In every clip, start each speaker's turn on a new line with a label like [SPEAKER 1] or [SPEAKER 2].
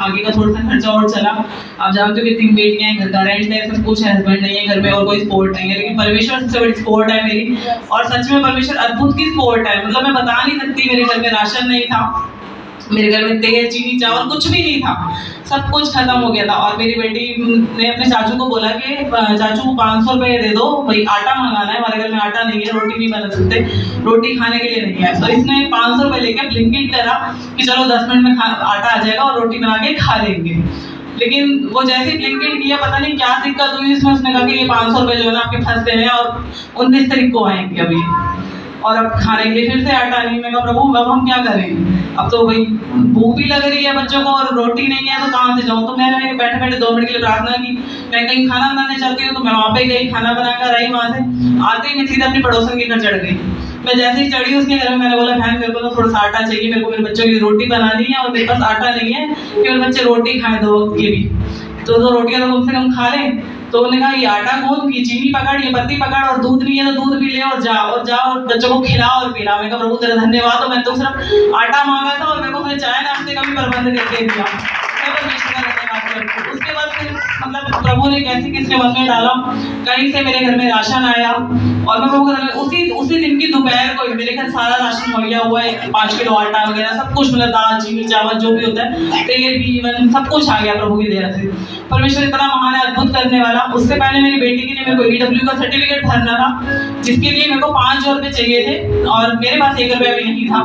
[SPEAKER 1] आगे का थोड़ा सा खर्चा और चला। आप जानते हो कि 3 बेटियां हैं, घर का रेंट है, सब कुछ है, हस्बैंड नहीं है घर में और कोई सपोर्ट नहीं है, लेकिन परमेश्वर सबसे बड़ी सपोर्ट है मेरी। और सच में परमेश्वर अद्भुत की सपोर्ट है। मतलब मैं बता नहीं सकती, मेरे घर में राशन नहीं था, मेरे घर में तेल चीनी चावल कुछ भी नहीं था, सब कुछ खत्म हो गया था। और मेरी बेटी ने अपने चाचू को बोला कि चाचू 500 रुपये दे दो, भाई आटा मंगाना है, हमारे घर में आटा नहीं है, रोटी नहीं बना सकते, रोटी खाने के लिए नहीं है। तो इसने 500 रुपये लेके ब्लिंकिट करा कि चलो 10 मिनट में आटा आ जाएगा और रोटी बना के खा लेंगे। लेकिन वो जैसे ब्लिंकिट किया, पता नहीं क्या दिक्कत हुई इसमें, उसने कहा कि ये 500 रुपये जो है ना आपके फंस गए हैं और 19 तारीख को आएंगे अभी, और अब खाने के लिए फिर से आटा नहीं। मैं कहा प्रभु अब हम क्या करें, अब तो भाई भूख भी लग रही है बच्चों को और रोटी नहीं है तो कहाँ से जाऊँ। तो मैंने बैठे बैठे 2 मिनट के लिए प्रार्थना की, मैं कहीं खाना बनाने चाहती हूँ, तो मैं वहाँ पे गई, खाना बनाकर आई। वहाँ से आते ही मैं सीधा अपनी पड़ोसन के घर चढ़ गई। मैं जैसे ही चढ़ी उसके घर में, मैंने बोला बहन मेरे को तो थोड़ा सा आटा चाहिए, मेरे को मेरे बच्चों के लिए रोटी बनानी है और मेरे पास आटा नहीं है कि मेरे बच्चे रोटी खाएं 2 वक्त की भी, तो 2 रोटियां तो कम से कम खा लें। तो उन्होंने कहा ये आटा कौन, ये चीनी पकड़, ये पत्ती पकड़, और दूध नहीं है तो दूध भी ले और जा और बच्चों को खिला और पिला। मैं कहा प्रभु तेरा धन्यवाद। तो मैं तो सिर्फ आटा मांगा था और मेरे को चाय नाश्ते का भी प्रबंध करके दिया। उसके बाद फिर मतलब प्रभु ने कैसे किसके मन में डाला, कहीं से मेरे घर में राशन आया और मैं प्रभु उसी दिन की दोपहर को मेरे घर सारा राशन मुहैया हुआ है, 5 किलो आटा वगैरह सब कुछ, मतलब दाल चीनी चावल जो भी होता है, तेल भी, इवन सब कुछ आ गया प्रभु की दया से। परमेश्वर इतना महान है, अद्भुत करने वाला। उससे पहले मेरी बेटी के लिए मेरे को EW का सर्टिफिकेट भरना था, जिसके लिए मेरे को 5,000 रुपये चाहिए थे और मेरे पास 1 रुपया भी नहीं था,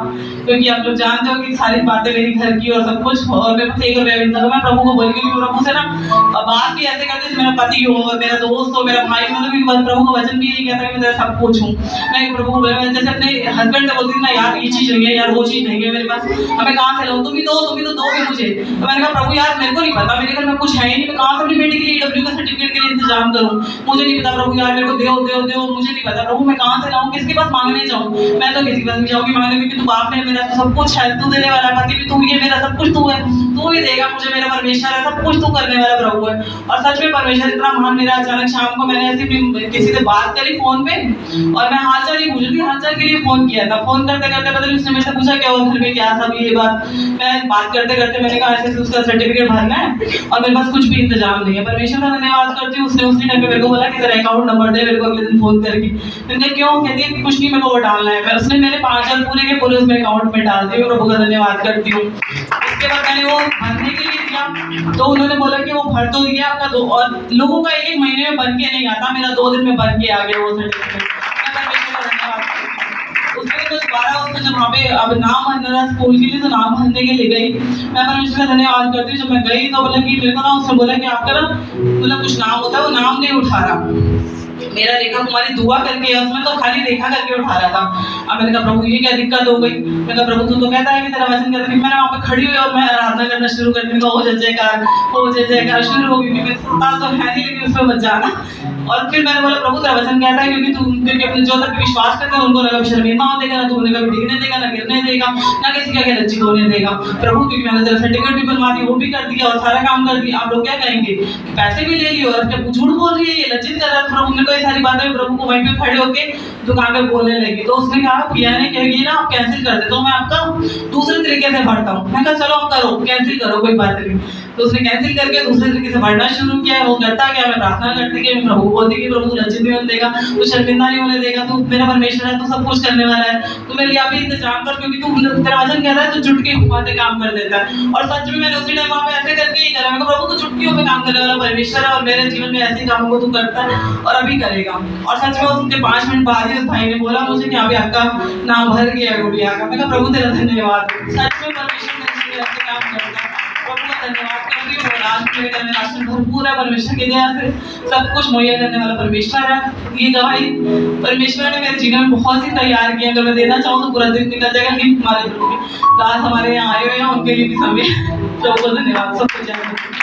[SPEAKER 1] क्योंकि आप लोग जानते हो कि सारी बातें मेरी घर की और सब कुछ, और मेरे पास 1 रुपया भी नहीं था। तो मैं प्रभु को बोली, क्योंकि प्रभु से ना बात भी ऐसे करते मेरा पति हो और मेरा दोस्त हो, मेरा भाई, मतलब प्रभु का वचन भी यही कहता है कि मैं तेरा सब कुछ हूँ। मैं प्रभु को जैसे अपने हस्बैंड से बोलती थी ना, यार ये चीज नहीं है, यार वो चीज नहीं है मेरे पास, हमें कहाँ से लाऊं, तुम ही तो दोगे मुझे। तो मैंने कहा प्रभु यार मेरे को नहीं पता, मेरे घर में कुछ है ही नहीं, मैं कहाँ से अपनी बेटी के लिए EW का सर्टिफिकेट के लिए इंतजाम करूँ, मुझे नहीं पता प्रभु यार, मेरे को दो मुझे नहीं पता प्रभु, मैं कहाँ से लाऊं, किसके पास मांगने जाऊँ। मैं तो किसी के पास नहीं जाऊंगी मांगने, क्योंकि तू बाप है मेरा, तो सब कुछ है, तू देने वाला, पति भी तू ही है, मेरा सब कुछ तू है, तू ही देगा मुझे, मेरा परमेश्वर है, सब कुछ तू करने वाला प्रभु है। और सच में परमेश्वर इतना महान। मेरा अचानक शाम को मैंने ऐसे किसी से बात करी फोन पे और मैं हालचाल ही पूछ रही थी, हालचाल के लिए फोन किया था। फोन करते करते पता नहीं उसने मेरे से पूछा क्या और घर में क्या सब ये बात, मैं बात करते करते मैंने कहा ऐसे उसका सर्टिफिकेट भरना है और मेरे पास कुछ भी इंतजाम नहीं है। परमेश्वर का धन्यवाद करती हूँ, उसने उसी टाइम पे मेरे को बोला कि तेरा अकाउंट नंबर दे, मेरे को अगले दिन फोन करके। मैंने क्यों, कहती है कुछ नहीं, मेरे को वो डालना है। उसने मेरे 5,000 पूरे के पूरे उसमें अकाउंट में डाल दिए, प्रभु का धन्यवाद करती हूँ। उसके बाद मैंने वो भरने के लिए दिया तो उन्होंने बोला कि वो भर तो दिया आपका, दो और लोगों का 1 महीने में बन के नहीं आता, मेरा 2 दिन में बन के आ गया वो सर्टिफिकेट। उसके कुछ 12 उसको जब वहाँ पे अब नाम भरना था स्कूल के लिए, तो नाम भरने के लिए गई। मैं परमेश्वर का धन्यवाद करती हूँ, जब मैं गई तो बोला कि मेरे को ना, उसने बोला कि आपका ना मतलब कुछ नाम होता है, वो नाम नहीं उठा रहा, मेरा रेखा कुमारी दुआ करके उसमें तो खाली रेखा करके उठा रहा था। अब मैंने कहा प्रभु ये क्या दिक्कत हो गई। मैं कहा प्रभु तू तो कहता है कि तेरा वचन कहता है। मैंने वहाँ पे खड़ी हुई और मैं आराधना करना शुरू कर दी, हो जय जयकार शुरू हो गई, क्योंकि सुनता तो है नहीं लेकिन उसमें बच जाना। और फिर मैंने बोला प्रभु तेरा वचन कहता है क्योंकि अपने जो तक विश्वास करते हैं उनको ना कभी शर्मिंदा होने देगा, ना तू उन्हें कभी डिगने देगा, ना गिरने देगा, ना किसी का लज्जित होने देगा। प्रभु क्योंकि मैंने तेरा सर्टिफिकेट भी बनवा दी, वो भी कर दिया और सारा काम कर दिया। आप लोग क्या कहेंगे, पैसे भी ले लिए और जब झूठ बोल रही है, ये लज्जित कर रहा है। प्रभु ने कोई सारी बातें प्रभु को वहीं पे खड़े होके दुकान पे बोलने लगी। तो उसने कहा पिया ने क्या किया ना, आप कैंसिल कर दे, तो मैं आपका दूसरे तरीके से भरता हूँ। मैं कहा चलो आप करो, कैंसिल करो, कोई बात नहीं। तो उसने कैंसिल करके दूसरे तरीके से भरना शुरू किया। वो करता क्या, मैं प्रार्थना करती कि मैं प्रभु को बोलती कि प्रभु तू लज्जित नहीं होने देगा, तू शर्मिंदा नहीं होने देगा, तू मेरा परमेश्वर है, तू सब कुछ करने वाला है, तू मेरे लिए अभी इंतजाम कर, क्योंकि तू तेरा वचन कहता है तू चुटकी बातें काम कर देता है। और सच में मैंने उसी टाइम वहाँ पे ऐसे करके ही करा। मैं प्रभु तू चुटकियों पे काम करने वाला परमेश्वर है और मेरे जीवन में ऐसे कामों को तू करता है और अभी करेगा। और सच में उसके 5 मिनट बाद ही उस भाई ने बोला मुझे कि अभी आपका नाम भर गया गुड़िया का। मैं कहा प्रभु तेरा धन्यवाद। सच में परमेश्वर ऐसे काम करता है, प्रभु का धन्यवाद करती हूँ। मेरे घर में राशन भरपूर है, परमेश्वर की दया से सब कुछ मुहैया करने वाला परमेश्वर है। ये गवाही परमेश्वर ने मेरे जीवन में बहुत ही तैयार किया। अगर मैं देना चाहूँ तो पूरा दिन निकल जाएगा, लेकिन हमारे दास हमारे यहाँ आए हुए हैं, उनके लिए भी समय। प्रभु का धन्यवाद, सब कुछ